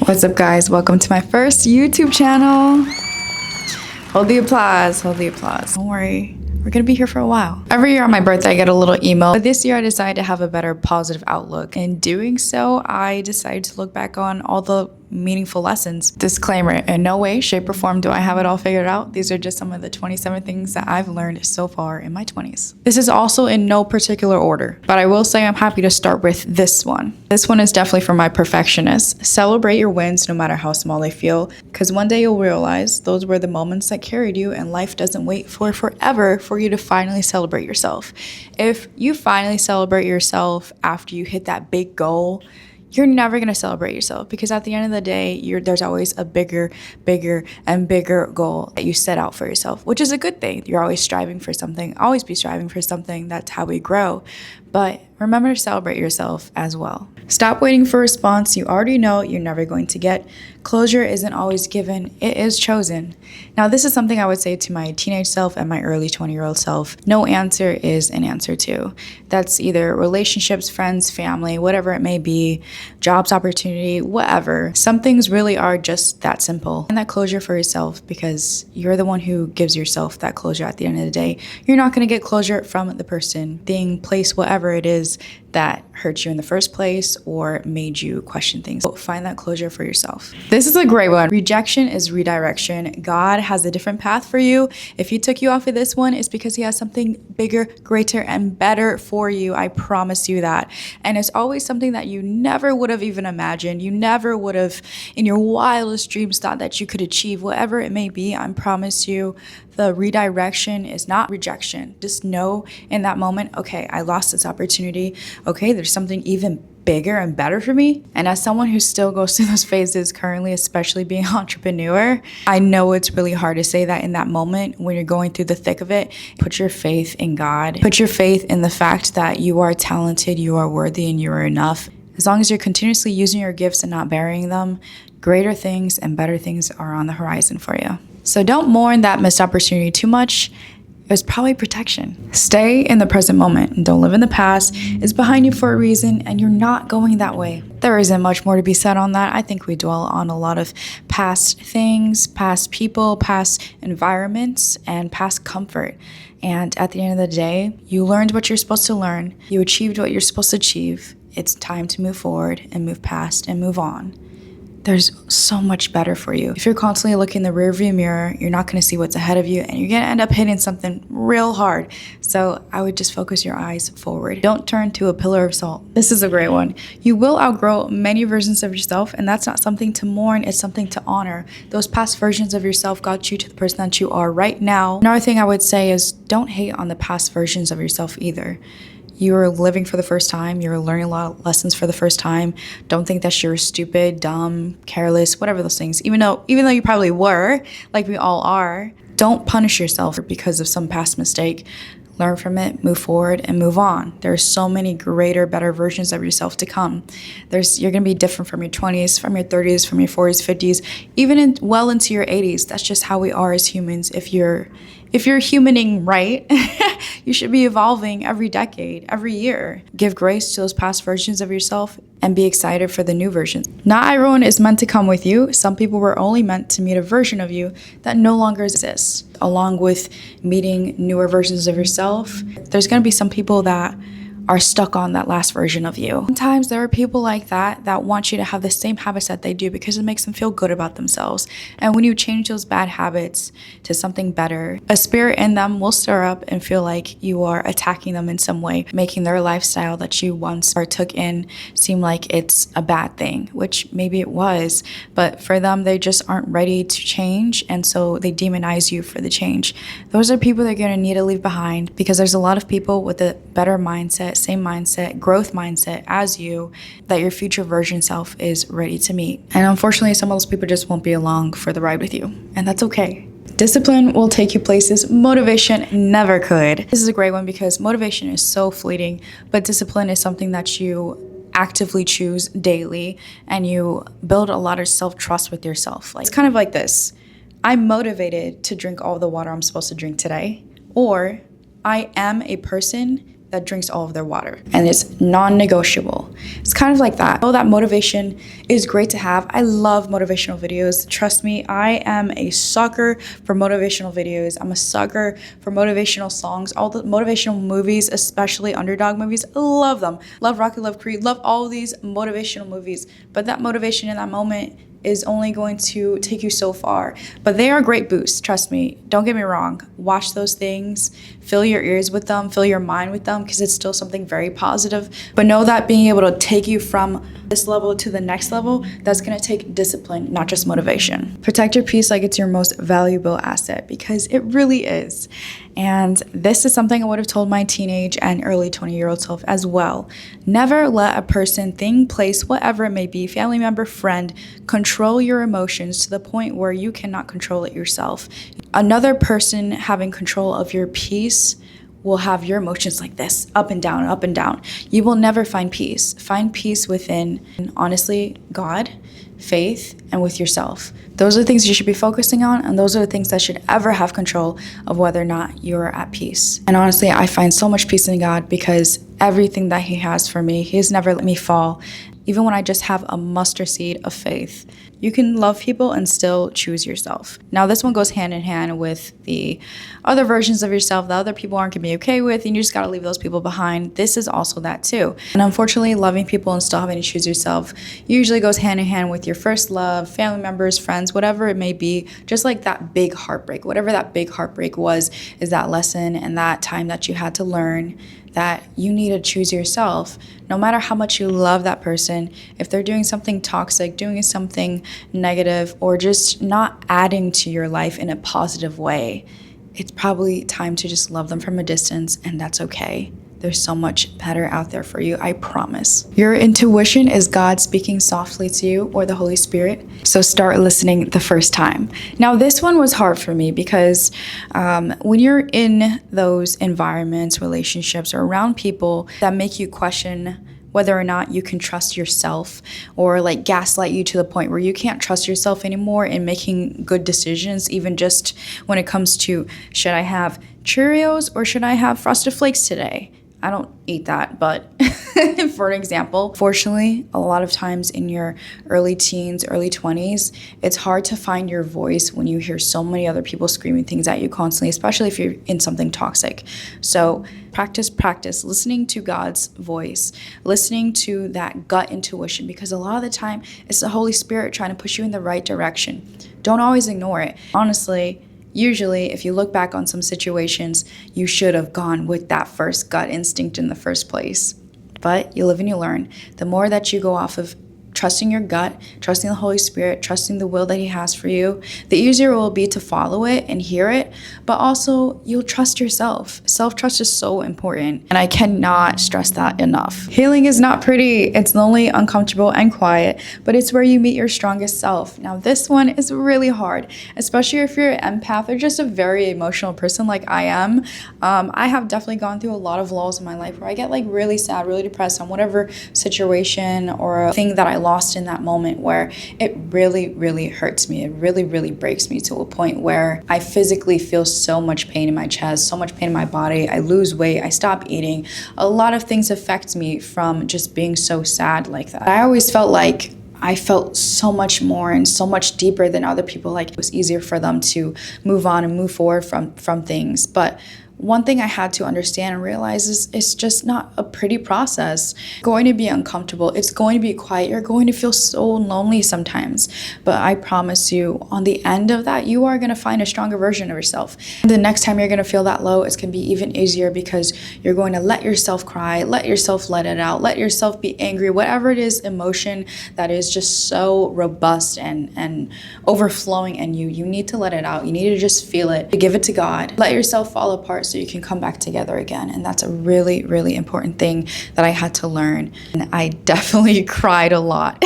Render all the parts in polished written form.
What's up, guys? Welcome to my first YouTube channel. Hold the applause, hold the applause. Don't worry, we're gonna be here for a while. Every year on my birthday, I get a little emo. But this year I decided to have a better positive outlook. In doing so, I decided to look back on all the meaningful lessons. Disclaimer, in no way, shape, or form do I have it all figured out. These are just some of the 27 things that I've learned so far in my 20s. This is also in no particular order, but I will say I'm happy to start with this one. This one is definitely for my perfectionists. Celebrate your wins no matter how small they feel, because one day you'll realize those were the moments that carried you, and life doesn't wait for forever for you to finally celebrate yourself. If you finally celebrate yourself after you hit that big goal, you're never going to celebrate yourself, because at the end of the day, there's always a bigger and bigger goal that you set out for yourself, which is a good thing. You're always striving for something, always be striving for something. That's how we grow. But remember to celebrate yourself as well. Stop waiting for a response you already know you're never going to get. Closure isn't always given, it is chosen. Now, this is something I would say to my teenage self and my early 20-year-old self. No answer is an answer to. That's either relationships, friends, family, whatever it may be, jobs, opportunity, whatever. Some things really are just that simple. And that closure for yourself, because you're the one who gives yourself that closure at the end of the day. You're not going to get closure from the person, thing, place, whatever it is that hurt you in the first place or made you question things. So find that closure for yourself. This is a great one. Rejection is redirection. God has a different path for you. If he took you off of this one, it's because he has something bigger, greater, and better for you. I promise you that. And it's always something that you never would have even imagined. You never would have in your wildest dreams thought that you could achieve, whatever it may be. I promise you, the redirection is not rejection. Just know in that moment, okay, I lost this opportunity. Okay, there's something even bigger and better for me. And as someone who still goes through those phases currently, especially being an entrepreneur, I know it's really hard to say that in that moment when you're going through the thick of it. Put your faith in God. Put your faith in the fact that you are talented, you are worthy, and you are enough. As long as you're continuously using your gifts and not burying them, greater things and better things are on the horizon for you. So don't mourn that missed opportunity too much. It was probably protection. Stay in the present moment and don't live in the past. It's behind you for a reason, and you're not going that way. There isn't much more to be said on that. I think we dwell on a lot of past things, past people, past environments, and past comfort. And at the end of the day, you learned what you're supposed to learn. You achieved what you're supposed to achieve. It's time to move forward and move past and move on. There's so much better for you. If you're constantly looking in the rearview mirror, you're not going to see what's ahead of you, and you're going to end up hitting something real hard. So I would just focus your eyes forward. Don't turn to a pillar of salt. This is a great one. You will outgrow many versions of yourself, and that's not something to mourn, it's something to honor. Those past versions of yourself got you to the person that you are right now. Another thing I would say is don't hate on the past versions of yourself either. You're living for the first time. You're learning a lot of lessons for the first time. Don't think that you're stupid, dumb, careless, whatever those things. Even though you probably were, like we all are, don't punish yourself because of some past mistake. Learn from it, move forward, and move on. There are so many greater, better versions of yourself to come. You're going to be different from your 20s, from your 30s, from your 40s, 50s, even well into your 80s. That's just how we are as humans. If you're humaning right, you should be evolving every decade, every year. Give grace to those past versions of yourself and be excited for the new versions. Not everyone is meant to come with you. Some people were only meant to meet a version of you that no longer exists. Along with meeting newer versions of yourself, there's going to be some people that are stuck on that last version of you. Sometimes there are people like that want you to have the same habits that they do because it makes them feel good about themselves. And when you change those bad habits to something better, a spirit in them will stir up and feel like you are attacking them in some way, making their lifestyle that you once partook in seem like it's a bad thing, which maybe it was, but for them, they just aren't ready to change, and so they demonize you for the change. Those are people they're gonna need to leave behind, because there's a lot of people with a better mindset, same mindset, growth mindset as you, that your future version self is ready to meet. And unfortunately, some of those people just won't be along for the ride with you, and that's okay. Discipline will take you places motivation never could. This is a great one because motivation is so fleeting, but discipline is something that you actively choose daily, and you build a lot of self-trust with yourself. It's kind of like this. I'm motivated to drink all the water I'm supposed to drink today, or I am a person that drinks all of their water, and it's non-negotiable. It's kind of like that. I know that motivation is great to have. I love motivational videos. Trust me, I am a sucker for motivational videos. I'm a sucker for motivational songs, all the motivational movies, especially underdog movies. I love them. Love Rocky, love Creed, love all these motivational movies. But that motivation in that moment is only going to take you so far. But they are great boosts, trust me. Don't get me wrong. Watch those things, fill your ears with them, fill your mind with them, because it's still something very positive. But know that being able to take you from this level to the next level, that's gonna take discipline, not just motivation. Protect your peace like it's your most valuable asset, because it really is. And this is something I would have told my teenage and early 20-year-old self as well. Never let a person, thing, place, whatever it may be, family member, friend, control your emotions to the point where you cannot control it yourself. Another person having control of your peace will have your emotions like this, up and down, up and down. You will never find peace. Find peace within, honestly, God, faith, and with yourself. Those are the things you should be focusing on, and those are the things that should ever have control of whether or not you're at peace. And honestly, I find so much peace in God because everything that He has for me, He has never let me fall. Even when I just have a mustard seed of faith, you can love people and still choose yourself. Now, this one goes hand in hand with the other versions of yourself that other people aren't gonna be okay with, and you just gotta leave those people behind. This is also that too. And unfortunately, loving people and still having to choose yourself usually goes hand in hand with your first love, family members, friends, whatever it may be. Just like that big heartbreak, whatever that big heartbreak was, is that lesson and that time that you had to learn that you need to choose yourself. No matter how much you love that person, if they're doing something toxic, doing something negative, or just not adding to your life in a positive way, it's probably time to just love them from a distance, and that's okay. There's so much better out there for you, I promise. Your intuition is God speaking softly to you, or the Holy Spirit. So start listening the first time. Now, this one was hard for me because when you're in those environments, relationships, or around people that make you question whether or not you can trust yourself, or like gaslight you to the point where you can't trust yourself anymore in making good decisions, even just when it comes to, should I have Cheerios or should I have Frosted Flakes today? I don't eat that, but for an example, fortunately, a lot of times in your early teens, early 20s, it's hard to find your voice when you hear so many other people screaming things at you constantly, especially if you're in something toxic. So practice listening to God's voice, listening to that gut intuition, because a lot of the time it's the Holy Spirit trying to push you in the right direction. Don't always ignore it. Honestly, usually, if you look back on some situations, you should have gone with that first gut instinct in the first place. But you live and you learn. The more that you go off of trusting your gut, trusting the Holy Spirit, trusting the will that He has for you, the easier it will be to follow it and hear it, but also you'll trust yourself. Self-trust is so important, and I cannot stress that enough. Healing is not pretty. It's lonely, uncomfortable, and quiet, but it's where you meet your strongest self. Now, this one is really hard, especially if you're an empath or just a very emotional person like I am. I have definitely gone through a lot of lulls in my life where I get like really sad, really depressed on whatever situation or thing that I lost in that moment, where it really hurts me. It really breaks me to a point where I physically feel so much pain in my chest, so much pain in my body. I lose weight, I stop eating. A lot of things affect me from just being so sad like that. I always felt like I felt so much more and so much deeper than other people. Like it was easier for them to move on and move forward from things. But one thing I had to understand and realize is it's just not a pretty process. It's going to be uncomfortable. It's going to be quiet. You're going to feel so lonely sometimes. But I promise you, on the end of that, you are going to find a stronger version of yourself. The next time you're going to feel that low, it's going to be even easier because you're going to let yourself cry, let yourself let it out, let yourself be angry, whatever it is, emotion that is just so robust and overflowing in you. You need to let it out. You need to just feel it. Give it to God. Let yourself fall apart so you can come back together again. And that's a really important thing that I had to learn. And I definitely cried a lot.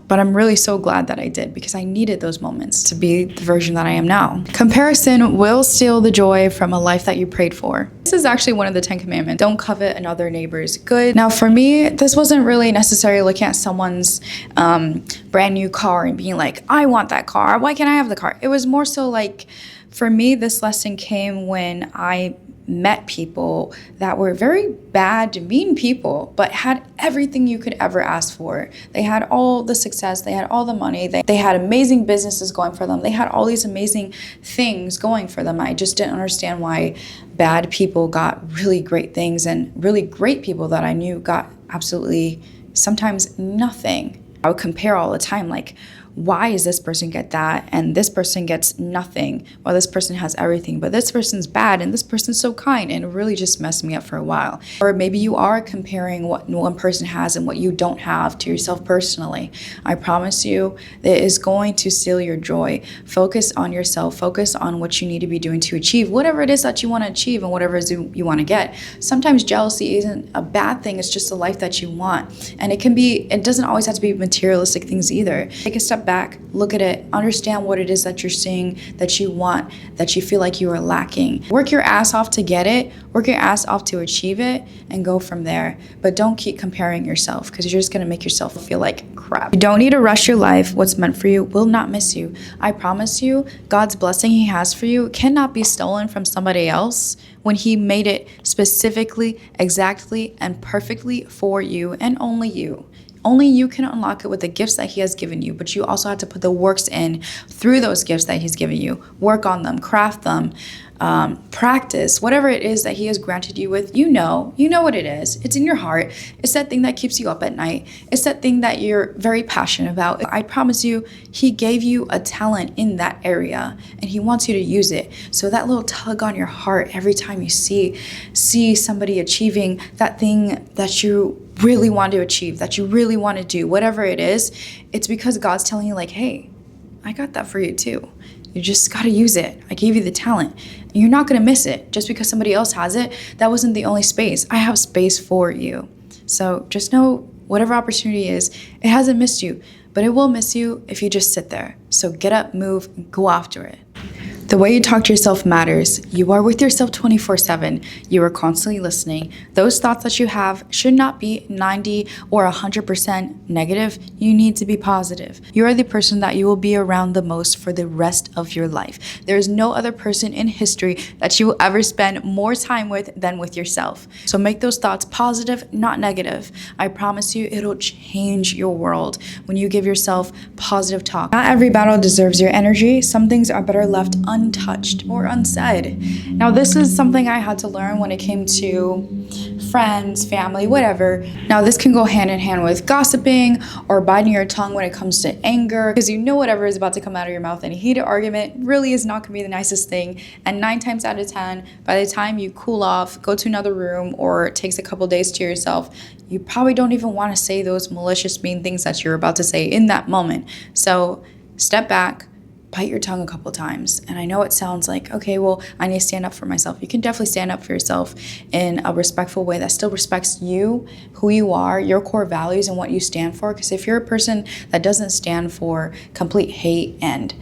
But I'm really so glad that I did, because I needed those moments to be the version that I am now. Comparison will steal the joy from a life that you prayed for. This is actually one of the 10 commandments. Don't covet another neighbor's good. Now for me, this wasn't really necessarily looking at someone's brand new car and being like, I want that car. Why can't I have the car? It was more so like, for me, this lesson came when I met people that were very bad, mean people, but had everything you could ever ask for. They had all the success, they had all the money, they had amazing businesses going for them, they had all these amazing things going for them. I just didn't understand why bad people got really great things, and really great people that I knew got absolutely sometimes nothing. I would compare all the time, like, why does this person get that and this person gets nothing, while this person has everything, but this person's bad and this person's so kind? And it really just messed me up for a while. Or maybe you are comparing what one person has and what you don't have to yourself personally. I promise you, it is going to steal your joy. Focus on yourself. Focus on what you need to be doing to achieve whatever it is that you want to achieve and whatever it is you want to get. Sometimes jealousy isn't a bad thing. It's just the life that you want. And it doesn't always have to be materialistic things either. Take a step back, look at it, understand what it is that you're seeing, that you want, that you feel like you are lacking. Work your ass off to get it, work your ass off to achieve it, and go from there. But don't keep comparing yourself, because you're just gonna make yourself feel like crap. You don't need to rush your life. What's meant for you will not miss you. I promise you, God's blessing He has for you cannot be stolen from somebody else when He made it specifically, exactly, and perfectly for you and only you. Only you can unlock it with the gifts that He has given you, but you also have to put the works in through those gifts that He's given you. Work on them, craft them, practice, whatever it is that He has granted you with. You know what it is. It's in your heart. It's that thing that keeps you up at night. It's that thing that you're very passionate about. I promise you, He gave you a talent in that area and He wants you to use it. So that little tug on your heart every time you see somebody achieving that thing that you really want to achieve, that you really want to do, whatever it is, it's because God's telling you, like, hey, I got that for you too. You just got to use it. I gave you the talent. You're not going to miss it just because somebody else has it. That wasn't the only space. I have space for you. So just know, whatever opportunity is, it hasn't missed you, but it will miss you if you just sit there. So get up, move, and go after it. The way you talk to yourself matters. You are with yourself 24/7. You are constantly listening. Those thoughts that you have should not be 90 or 100% negative. You need to be positive. You are the person that you will be around the most for the rest of your life. There is no other person in history that you will ever spend more time with than with yourself. So make those thoughts positive, not negative. I promise you, it'll change your world when you give yourself positive talk. Not every battle deserves your energy. Some things are better left untouched or unsaid. Now, this is something I had to learn when it came to friends, family, whatever. Now, this can go hand in hand with gossiping or biting your tongue when it comes to anger, because you know whatever is about to come out of your mouth in a heated argument really is not going to be the nicest thing. And 9 times out of 10, by the time you cool off, go to another room, or it takes a couple days to yourself, you probably don't even want to say those malicious, mean things that you're about to say in that moment. So step back, bite your tongue a couple times. And I know it sounds like, okay, well, I need to stand up for myself. You can definitely stand up for yourself in a respectful way that still respects you, who you are, your core values, and what you stand for. Because if you're a person that doesn't stand for complete hate and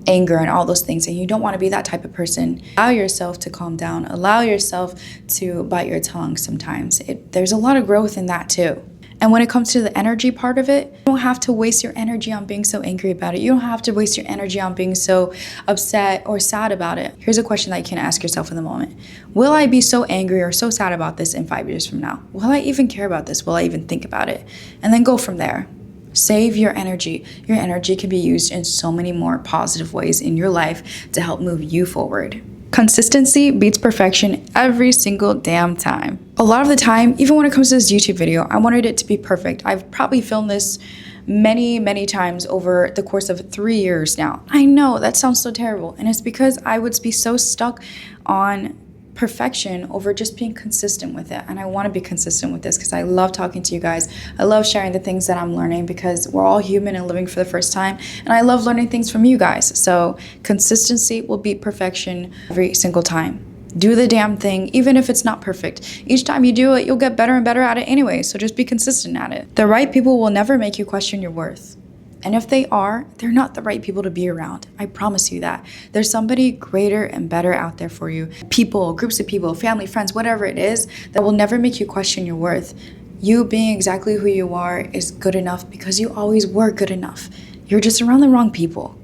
anger and all those things, and you don't want to be that type of person, allow yourself to calm down. Allow yourself to bite your tongue sometimes. There's a lot of growth in that too. And when it comes to the energy part of it, you don't have to waste your energy on being so angry about it. You don't have to waste your energy on being so upset or sad about it. Here's a question that you can ask yourself in the moment. Will I be so angry or so sad about this in 5 years from now? Will I even care about this? Will I even think about it? And then go from there. Save your energy. Your energy can be used in so many more positive ways in your life to help move you forward. Consistency beats perfection every single damn time. A lot of the time, even when it comes to this YouTube video, I wanted it to be perfect. I've probably filmed this many times over the course of 3 years now. I know that sounds so terrible, and it's because I would be so stuck on perfection over just being consistent with it. And I want to be consistent with this because I love talking to you guys. I love sharing the things that I'm learning because we're all human and living for the first time. And I love learning things from you guys. So consistency will beat perfection every single time. Do the damn thing, even if it's not perfect. Each time you do it, you'll get better and better at it anyway. So just be consistent at it. The right people will never make you question your worth. And if they are, they're not the right people to be around. I promise you that. There's somebody greater and better out there for you. People, groups of people, family, friends, whatever it is, that will never make you question your worth. You being exactly who you are is good enough because you always were good enough. You're just around the wrong people.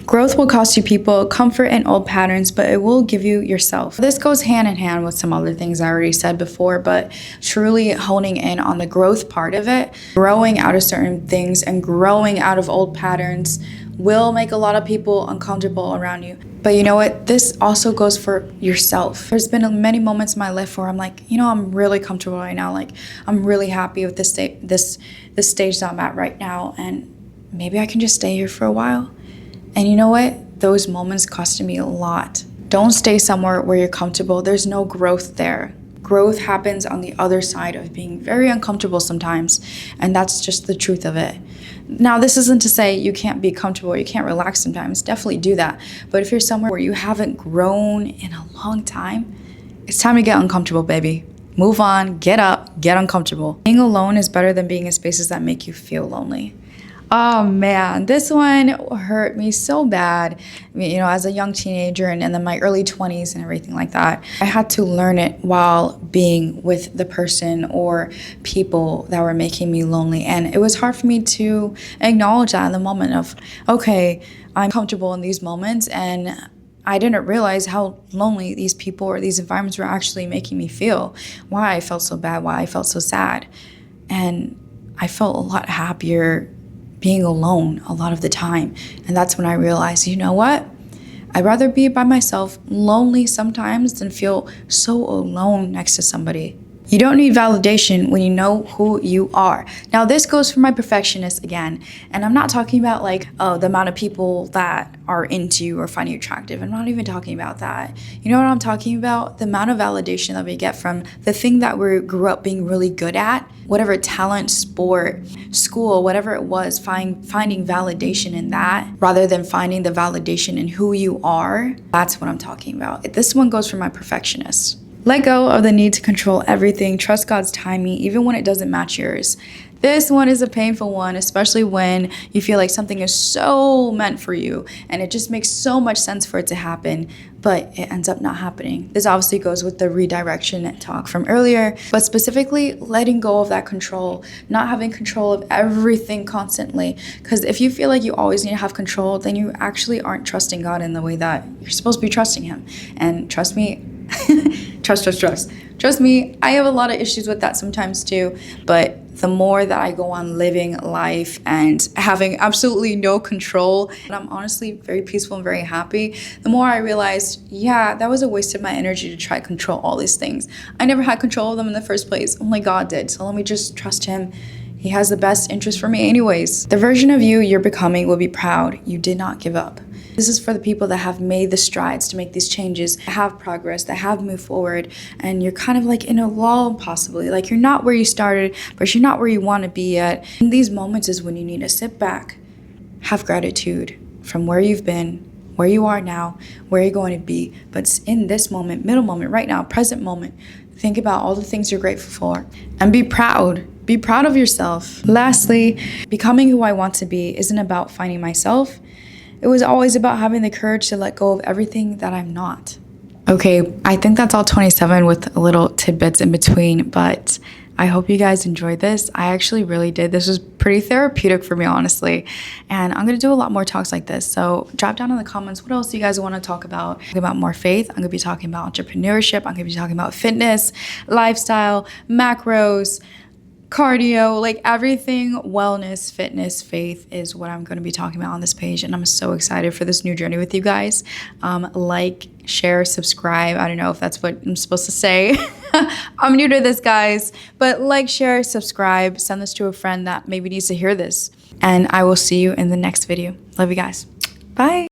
Growth will cost you people, comfort, and old patterns, but it will give you yourself. This goes hand in hand with some other things I already said before, but truly honing in on the growth part of it, growing out of certain things and growing out of old patterns will make a lot of people uncomfortable around you. But you know what? This also goes for yourself. There's been many moments in my life where I'm like, I'm really comfortable right now. Like, I'm really happy with this stage that I'm at right now, and maybe I can just stay here for a while. And you know what? Those moments costed me a lot. Don't stay somewhere where you're comfortable. There's no growth there. Growth happens on the other side of being very uncomfortable sometimes, and that's just the truth of it. Now, this isn't to say you can't be comfortable, you can't relax sometimes. Definitely do that. But if you're somewhere where you haven't grown in a long time, it's time to get uncomfortable, baby. Move on, get up, get uncomfortable. Being alone is better than being in spaces that make you feel lonely. Oh man, this one hurt me so bad. I mean, as a young teenager and in my early 20s and everything like that, I had to learn it while being with the person or people that were making me lonely. And it was hard for me to acknowledge that in the moment of, okay, I'm comfortable in these moments, and I didn't realize how lonely these people or these environments were actually making me feel, why I felt so bad, why I felt so sad. And I felt a lot happier being alone a lot of the time. And that's when I realized, you know what? I'd rather be by myself, lonely sometimes, than feel so alone next to somebody. You don't need validation when you know who you are. Now, this goes for my perfectionist again. And I'm not talking about the amount of people that are into you or find you attractive. I'm not even talking about that. You know what I'm talking about? The amount of validation that we get from the thing that we grew up being really good at, whatever talent, sport, school, whatever it was, finding validation in that rather than finding the validation in who you are. That's what I'm talking about. This one goes for my perfectionist. Let go of the need to control everything. Trust God's timing, even when it doesn't match yours. This one is a painful one, especially when you feel like something is so meant for you and it just makes so much sense for it to happen, but it ends up not happening. This obviously goes with the redirection talk from earlier, but specifically letting go of that control, not having control of everything constantly. Because if you feel like you always need to have control, then you actually aren't trusting God in the way that you're supposed to be trusting Him. And trust me, Trust me, I have a lot of issues with that sometimes too, but the more that I go on living life and having absolutely no control, and I'm honestly very peaceful and very happy, the more I realized, yeah, that was a waste of my energy to try to control all these things. I never had control of them in the first place. Only God did. So let me just trust Him. He has the best interest for me anyways. The version of you you're becoming will be proud you did not give up. This is for the people that have made the strides to make these changes, that have progress, that have moved forward, and you're kind of like in a lull possibly. Like you're not where you started, but you're not where you want to be yet. In these moments is when you need to sit back, have gratitude from where you've been, where you are now, where you're going to be. But in this moment, middle moment, right now, present moment, think about all the things you're grateful for and be proud. Be proud of yourself. Lastly, becoming who I want to be isn't about finding myself. It was always about having the courage to let go of everything that I'm not. Okay, I think that's all 27 with little tidbits in between, but I hope you guys enjoyed this. I actually really did. This was pretty therapeutic for me, honestly. And I'm going to do a lot more talks like this. So drop down in the comments, what else do you guys want to talk about? Talk about more faith. I'm going to be talking about entrepreneurship. I'm going to be talking about fitness, lifestyle, macros, cardio, like everything, wellness, fitness, faith is what I'm going to be talking about on this page. And I'm so excited for this new journey with you guys. Like, share, subscribe. I don't know if that's what I'm supposed to say. I'm new to this, guys. But like, share, subscribe, send this to a friend that maybe needs to hear this. And I will see you in the next video. Love you guys. Bye.